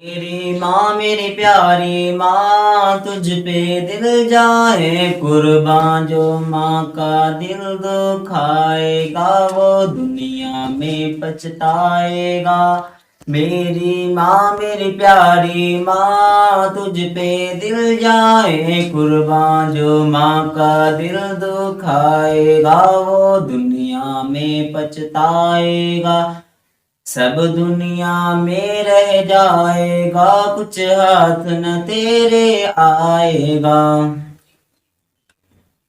मेरी माँ मेरी प्यारी माँ, तुझ पे दिल जाए कुर्बान। जो माँ का दिल दुखाएगा वो दुनिया में पछताएगा। मेरी माँ मेरी प्यारी माँ, तुझ पे दिल जाए कुर्बान। जो माँ का दिल दुखाएगा वो दुनिया में पछताएगा। सब दुनिया में रह जाएगा, कुछ हाथ न तेरे आएगा।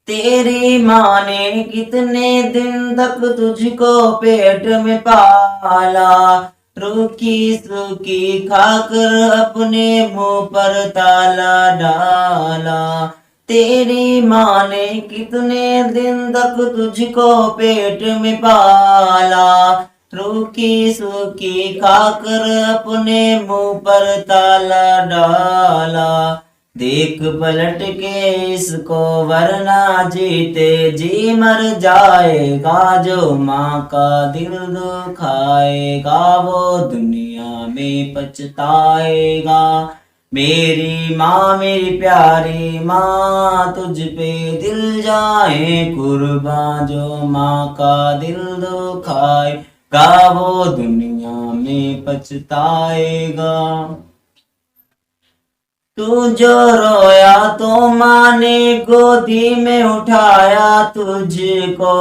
तेरी माँ ने कितने दिन तक तुझको पेट में पाला, रूखी सूखी खाकर अपने मुंह पर ताला डाला। तेरी माँ ने कितने दिन तक तुझको पेट में पाला, रूखी सूखी खाकर अपने मुंह पर ताला डाला। देख पलट के इसको वरना जीते जी मर जाएगा। जो माँ का दिल दुखाएगा वो दुनिया में पछताएगा। मेरी माँ मेरी प्यारी माँ, तुझ पे दिल जाए कुर्बान। जो माँ का दिल दुखाएगा वो दुनिया में पछताएगा। तू जो रोया तो माँ ने गोदी में उठाया तुझको,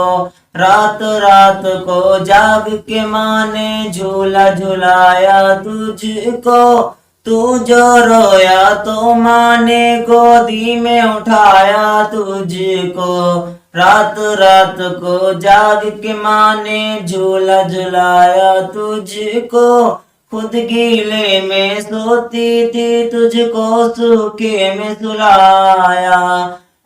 रात रात को जाग के माँ ने झूला झुलाया तुझको। तू जो रोया तो माँ ने गोदी में उठाया तुझको, रात रात को जाग के माँ ने झूला झुलाया तुझको। खुद गीले में सोती थी तुझको सूखे में सुलाया।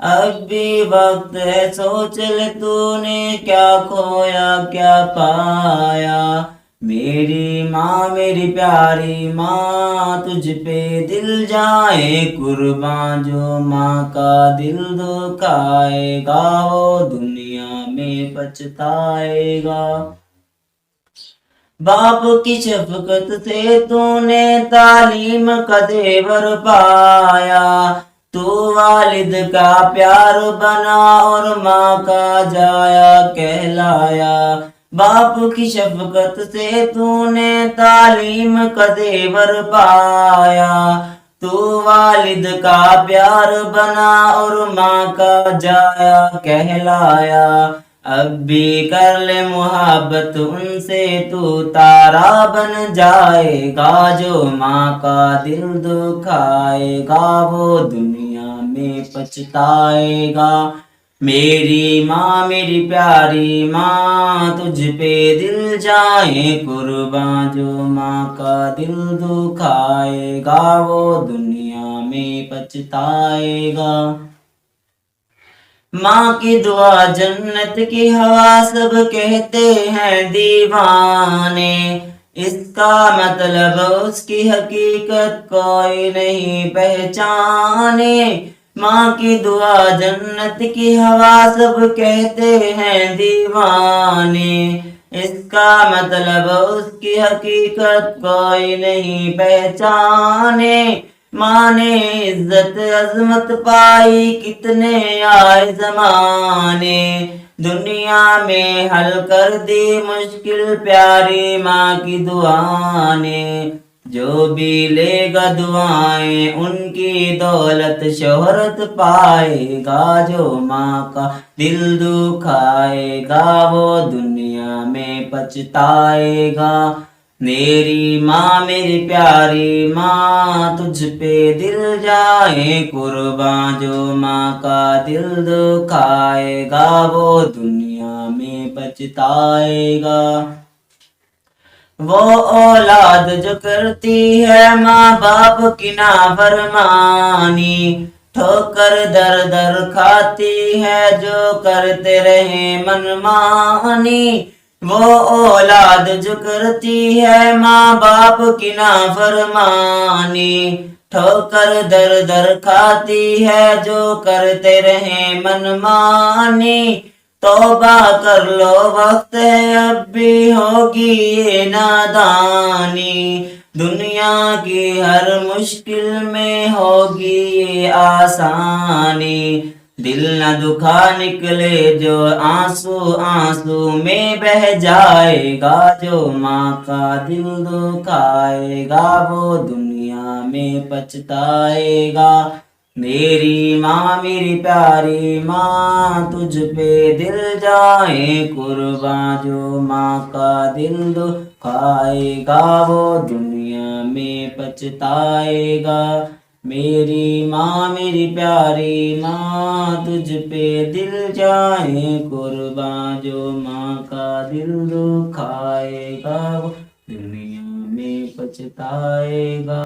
अब भी वक्त है सोच ले तूने क्या खोया क्या पाया। मेरी माँ मेरी प्यारी माँ, तुझ पे दिल जाए कुर्बान। जो माँ का दिल दुखाएगा वो दुनिया में पछताएगा। बाप की शफकत से तूने तालीम का जेवर पाया, तू वालिद का प्यार बना और माँ का जाया कहलाया। बाप की शफकत से तूने तालीम का जेवर पाया, तू वालिद का प्यार बना और माँ का जाया कहलाया। अब भी कर ले मुहब्बत उनसे, तू तारा बन जाएगा। जो माँ का दिल दुखाएगा वो दुनिया में पछताएगा। मेरी माँ मेरी प्यारी माँ, तुझ पे दिल जाए कुर्बान। जो माँ का दिल दुखाएगा वो दुनिया में पछताएगा। माँ की दुआ जन्नत की हवा, सब कहते हैं दीवाने। इसका मतलब उसकी हकीकत कोई नहीं पहचाने। माँ की दुआ जन्नत की हवा, सब कहते हैं दीवाने। इसका मतलब उसकी हकीकत कोई नहीं पहचाने। माँ ने इज्जत अजमत पाई कितने आए जमाने, दुनिया में हल कर दी मुश्किल प्यारी माँ की दुआ ने। जो भी लेगा दुआएं उनकी दौलत शोहरत पाएगा। जो माँ का दिल दुखाएगा वो दुनिया में पछताएगा। मेरी माँ मेरी प्यारी माँ, तुझ पे दिल जाए कुर्बान। जो माँ का दिल दुखाएगा वो दुनिया में पछताएगा। वो औलाद जो करती है माँ बाप की नाफरमानी, ठोकर दर दर खाती है जो करते रहे मनमानी। वो औलाद जो करती है माँ बाप की नाफरमानी, ठोकर दर दर खाती है जो करते रहे मनमानी। तौबा कर लो वक्त है अब भी होगी ये नादानी, दुनिया की हर मुश्किल में होगी ये आसानी। दिल न दुखा निकले जो आंसू आंसू में बह जाएगा, जो माँ का दिल दुखाएगा वो दुनिया में पछताएगा। मेरी माँ मेरी प्यारी माँ, तुझ पे दिल जाए कुर्बान, जो माँ का दिल दुखाएगा वो दुनिया में पछताएगा। मेरी माँ मेरी प्यारी माँ, तुझ पे दिल जाए कुर्बान, जो माँ का दिल दुखाएगा वो दुनिया में पछताएगा।